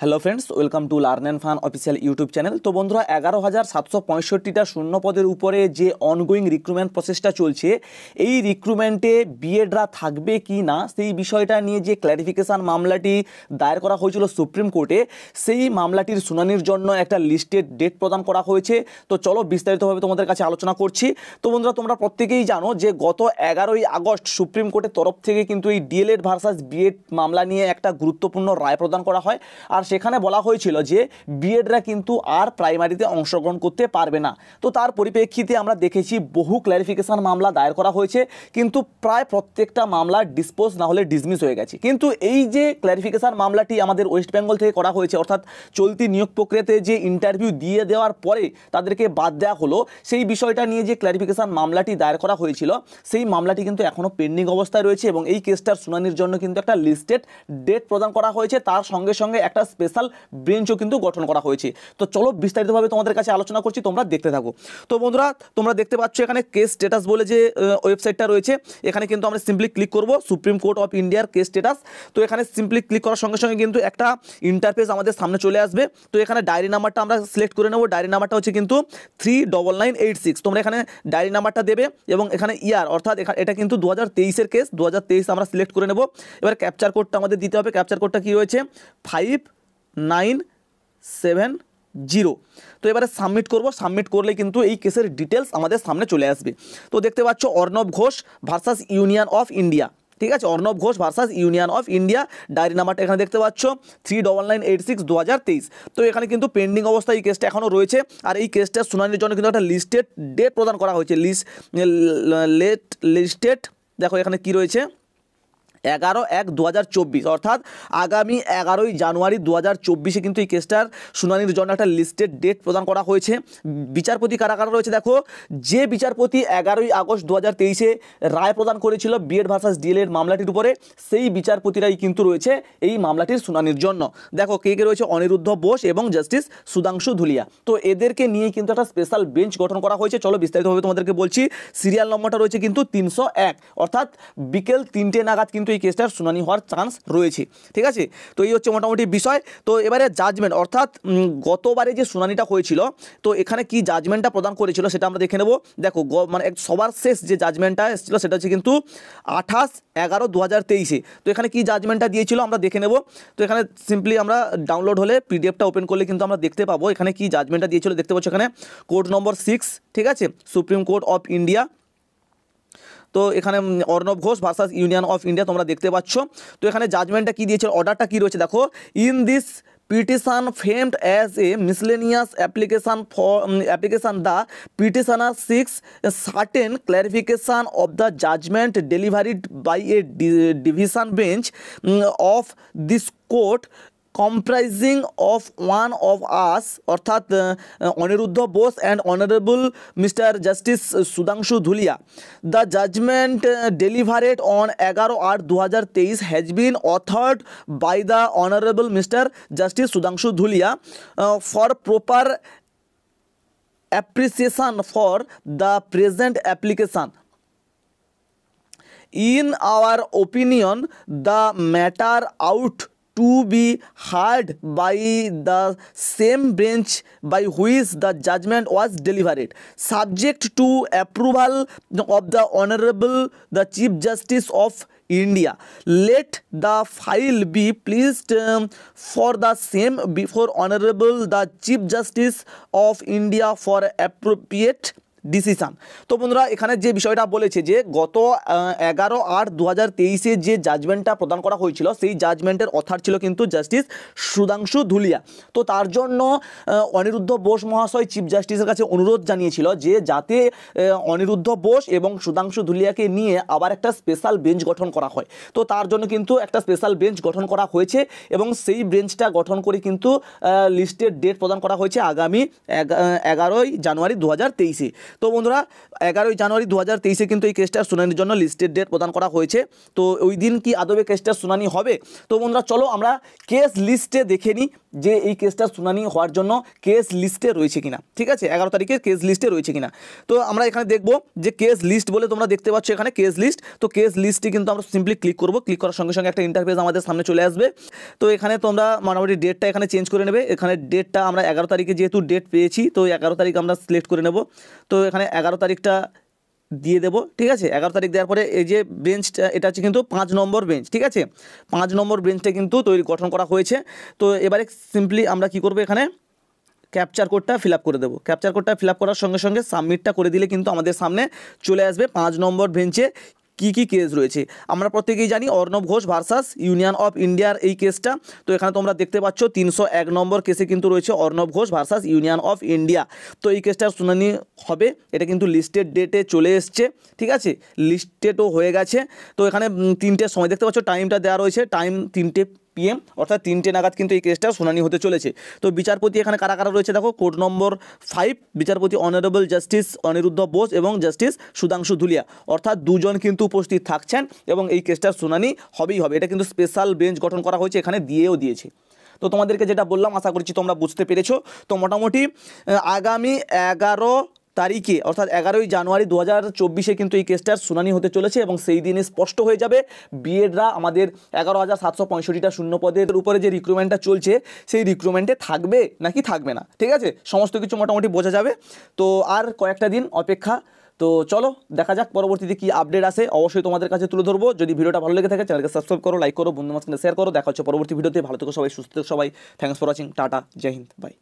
Hello friends, welcome to learn and fun official YouTube channel. তো বন্ধুরা, 11,765টা শূন্য পদের উপরে যে অনগোয়িং রিক্রুটমেন্ট প্রসেসটা চলছে, এই রিক্রুটমেন্টে বিএডরা থাকবে কি না সেই বিষয়টা নিয়ে যে ক্ল্যারিফিকেশান মামলাটি দায়ের করা হয়েছিল সুপ্রিম কোর্টে, সেই মামলাটির শুনানির জন্য একটা লিস্টেড ডেট প্রদান করা হয়েছে। তো চলো বিস্তারিতভাবে তোমাদের কাছে আলোচনা করছি। তো বন্ধুরা, তোমরা প্রত্যেকেই জানো যে গত 11ই আগস্ট সুপ্রিম কোর্টের তরফ থেকে কিন্তু এই ডিএলএড ভার্সাস বিএড মামলা নিয়ে একটা গুরুত্বপূর্ণ রায় প্রদান করা হয়। আর সেখানে বলা হয়েছিল যে বিএডরা কিন্তু আর প্রাইমারিতে অংশগ্রহণ করতে পারবে না। তো তার পরিপ্রেক্ষিতে আমরা দেখেছি বহু ক্ল্যারিফিকেশান মামলা দায়ের করা হয়েছে, কিন্তু প্রায় প্রত্যেকটা মামলা ডিসপোজ না হলে ডিসমিস হয়ে গেছে। কিন্তু এই যে ক্ল্যারিফিকেশান মামলাটি আমাদের ওয়েস্ট বেঙ্গল থেকে করা হয়েছে, অর্থাৎ চলতি নিয়োগ প্রক্রিয়াতে যে ইন্টারভিউ দিয়ে দেওয়ার পরে তাদেরকে বাদ দেওয়া হলো, সেই বিষয়টা নিয়ে যে ক্ল্যারিফিকেশান মামলাটি দায়ের করা হয়েছিল, সেই মামলাটি কিন্তু এখনও পেন্ডিং অবস্থায় রয়েছে এবং এই কেসটার শুনানির জন্য কিন্তু একটা লিস্টেড ডেট প্রদান করা হয়েছে। তার সঙ্গে সঙ্গে একটা স্পেশাল বেঞ্চও কিন্তু গঠন করা হয়েছে। তো চলো বিস্তারিতভাবে তোমাদের কাছে আলোচনা করছি, তোমরা দেখতে থাকো। তো বন্ধুরা, তোমরা দেখতে পাচ্ছ এখানে কেস স্ট্যাটাস বলে যে ওয়েবসাইটটা রয়েছে, এখানে কিন্তু আমরা সিম্পলি ক্লিক করব সুপ্রিম কোর্ট অফ ইন্ডিয়ার কেস স্ট্যাটাস। তো এখানে সিম্পলি ক্লিক করার সঙ্গে সঙ্গে কিন্তু একটা ইন্টারফেস আমাদের সামনে চলে আসবে। তো এখানে ডায়েরি নাম্বারটা আমরা সিলেক্ট করে নেব। ডায়েরি নাম্বারটা হচ্ছে কিন্তু 39986। তোমরা এখানে ডায়েরি নাম্বারটা দেবে এবং এখানে ইয়ার, অর্থাৎ এটা কিন্তু 2023-এর কেস, 2023 আমরা সিলেক্ট করে নেব। এবার ক্যাপচার কোডটা আমাদের দিতে হবে। ক্যাপচার কোডটা কী রয়েছে? 5970। তো এবারে সাবমিট করব। সাবমিট করলে কিন্তু এই কেসের ডিটেলস আমাদের সামনে চলে আসবে। তো দেখতে পাচ্ছ Arnab Ghosh versus union of India, ঠিক আছে, Arnab Ghosh versus union of India. Diary নাম্বারটা এখানে দেখতে পাচ্ছ 39986 2023। তো এখানে কিন্তু পেন্ডিং অবস্থায় এই কেসটা এখনও রয়েছে। আর এই কেসটার শুনানির জন্য কিন্তু একটা লিস্টেড ডেট প্রদান করা হয়েছে। লিস্টেড দেখো এখানে কি রয়েছে, 11/1/2024, অর্থাৎ আগামী 11ই জানুয়ারি 2024 কিন্তু এই কেসটার শুনানির জন্য একটা লিস্টেড ডেট প্রদান করা হয়েছে। বিচারপতি কারা কারা রয়েছে দেখো, যে বিচারপতি 11ই আগস্ট 2023 রায় প্রদান করেছিল বিএড ভার্সাস ডিএলএড মামলাটির উপরে, সেই বিচারপতিরাই কিন্তু রয়েছে এই মামলাটির শুনানির জন্য। দেখো কে কে রয়েছে, অনিরুদ্ধ বোস এবং জাস্টিস সুধাংশু ধুলিয়া। তো এদেরকে নিয়ে কিন্তু একটা স্পেশাল বেঞ্চ গঠন করা হয়েছে। চলো বিস্তারিতভাবে তোমাদেরকে বলছি। সিরিয়াল নম্বরটা রয়েছে কিন্তু 301, অর্থাৎ বিকেল 3টে নাগাদ কিন্তু এই কেসটার শুনানি হওয়ার চান্স রয়েছে, ঠিক আছে। তো এই হচ্ছে মোটামুটি বিষয়। তো এবারে জাজমেন্ট, অর্থাৎ গতবারে যে শুনানিটা হয়েছিল, তো এখানে কি জাজমেন্টটা প্রদান করেছিল সেটা আমরা দেখে নেব। দেখো মানে সবার শেষ যে জাজমেন্টটা এসেছিল সেটা হচ্ছে কিন্তু 28/11/2023। তো এখানে কি জাজমেন্টটা দিয়েছিল আমরা দেখে নেব। তো এখানে সিম্পলি আমরা ডাউনলোড হলে পিডিএফটা ওপেন করলে কিন্তু আমরা দেখতে পাবো এখানে কি জাজমেন্টটা দিয়েছিল। দেখতে পাচ্ছ এখানে কোড নম্বর 6, ঠিক আছে, সুপ্রিম কোর্ট অফ ইন্ডিয়া। তো এখানে Arnab Ghosh versus union of India তোমরা দেখতে পাচ্ছ। তো এখানে জাজমেন্টটা কী দিয়েছে, অর্ডারটা কী রয়েছে দেখো, in this petition framed as a miscellaneous application the petitioner seeks a certain clarification of the judgment delivered by a division bench of this court comprising of one of us, অর্থাৎ Aniruddha Bose and honorable Mr. Justice Sudhanshu Dhulia. The judgment delivered on 11/8/2023 has been authored by the honorable Mr. Justice Sudhanshu Dhulia for proper appreciation for the present application. In our opinion, the matter ought to be heard by the same bench by which the judgment was delivered, subject to approval of the Honorable the Chief Justice of India. Let the file be placed for the same before Honorable the Chief Justice of India for appropriate decision. তো বন্ধুরা, এখানে যে বিষয়টা বলেছে যে গত 11/8/2023 যে জাজমেন্টটা প্রদান করা হয়েছিল, সেই জাজমেন্টের অথর ছিল কিন্তু জাস্টিস সুধাংশু ধুলিয়া। তো তার জন্য অনিরুদ্ধ বোস মহাশয় চিফ জাস্টিসের কাছে অনুরোধ জানিয়েছিল যে যাতে অনিরুদ্ধ বোস এবং সুধাংশু ধুলিয়াকে নিয়ে আবার একটা স্পেশাল বেঞ্চ গঠন করা হয়। তো তার জন্য কিন্তু একটা স্পেশাল বেঞ্চ গঠন করা হয়েছে এবং সেই বেঞ্চটা গঠন করে কিন্তু লিস্টেড ডেট প্রদান করা হয়েছে আগামী 11ই জানুয়ারি 2023। তো বন্ধুরা, 11ই জানুয়ারি 2023 কিন্তু এই কেসটার শুনানির জন্য লিস্টেড ডেট প্রদান করা হয়েছে। তো ওই দিন কি আদবে কেসটার শুনানি হবে? তো বন্ধুরা চলো আমরা কেস লিস্টে দেখে নিই যে এই কেসটার শুনানি হওয়ার জন্য কেস লিস্টে রয়েছে কিনা, ঠিক আছে, 11 তারিখে কেস লিস্টে রয়েছে কিনা। তো আমরা এখানে দেখব যে কেস লিস্ট বলে তোমরা দেখতে পাচ্ছ এখানে কেস লিস্ট। তো কেস লিস্টে কিন্তু আমরা সিম্পলি ক্লিক করব, ক্লিক করার সঙ্গে সঙ্গে একটা ইন্টারফেস আমাদের সামনে চলে আসবে। তো এখানে তোমরা মোটামুটি ডেটটা এখানে চেঞ্জ করে নেবে। এখানে ডেটটা আমরা 11 তারিখে যেহেতু ডেট পেয়েছি, তো 11 তারিখ আমরা সিলেক্ট করে নেব। তো এখানে 11 তারিখটা দিয়ে দেবো, ঠিক আছে। 11 তারিখ দেওয়ার পরে এই যে বেঞ্চটা, এটা হচ্ছে কিন্তু 5 নম্বর বেঞ্চ, ঠিক আছে। 5 নম্বর বেঞ্চটা কিন্তু গঠন করা হয়েছে। তো এবারে সিম্পলি আমরা কি করব, এখানে ক্যাপচার কোডটা ফিল আপ করে দেবো। ক্যাপচার কোডটা ফিল আপ করার সঙ্গে সঙ্গে সাবমিটটা করে দিলে কিন্তু আমাদের সামনে চলে আসবে 5 নম্বর বেঞ্চে কী কী কেস রয়েছে। আমরা প্রত্যেকেই জানি Arnab Ghosh versus union of ইন্ডিয়ার এই কেসটা। তো এখানে তোমরা দেখতে পাচ্ছ 301 নম্বর কেসে কিন্তু রয়েছে Arnab Ghosh versus union of India. তো এই কেসটার শুনানি হবে, এটা কিন্তু লিস্টেড ডেটে চলে এসছে, ঠিক আছে, লিস্টেডও হয়ে গেছে। তো এখানে 3টের সময় দেখতে পাচ্ছ, টাইমটা দেওয়া রয়েছে, টাইম 3টে PM, অর্থাৎ 3টে নাগাদ কিন্তু এই কেসটা শুনানি হতে চলেছে। তো বিচারপতি এখানে কারা কারা রয়েছে দেখো, কোর্ট নম্বর 5 বিচারপতি অনারেবল জাস্টিস অনিরুদ্ধ বোস এবং জাস্টিস সুধাংশু ধুলিয়া, অর্থাৎ দুজন কিন্তু উপস্থিত থাকছেন এবং এই কেসটার শুনানি হবেই হবে। এটা কিন্তু স্পেশাল বেঞ্চ গঠন করা হয়েছে, এখানে দিয়েও দিয়েছে। তো তোমাদেরকে যেটা বললাম আশা করছি তোমরা বুঝতে পেরেছো। তো মোটামুটি আগামী 11 তারিখে অর্থাৎ 11ই জানুয়ারি 2024 কিন্তু এই কেসটার শুনানি হতে চলেছে এবং সেই দিনে স্পষ্ট হয়ে যাবে বিএডরা আমাদের 11,765টা শূন্য পদের উপরে যে রিক্রুটমেন্টটা চলছে সেই রিক্রুটমেন্টে থাকবে নাকি থাকবে না, ঠিক আছে, সমস্ত কিছু মোটামুটি বোঝা যাবে। তো আর কয়েকটা দিন অপেক্ষা। তো চলো দেখা যাক পরবর্তীতে কি আপডেট আসে, অবশ্যই তোমাদের কাছে তুলে ধরবো। যদি ভিডিওটা ভালো লেগে থাকে চ্যানেলকে সাবস্ক্রাইব করো, লাইক করো, বন্ধুদের সাথে শেয়ার করো। দেখা হচ্ছে পরবর্তী ভিডিওতে। ভালো থেকো সবাই, সুস্থ থেকো সবাই। Thanks for watching, tata, Jai Hind, by.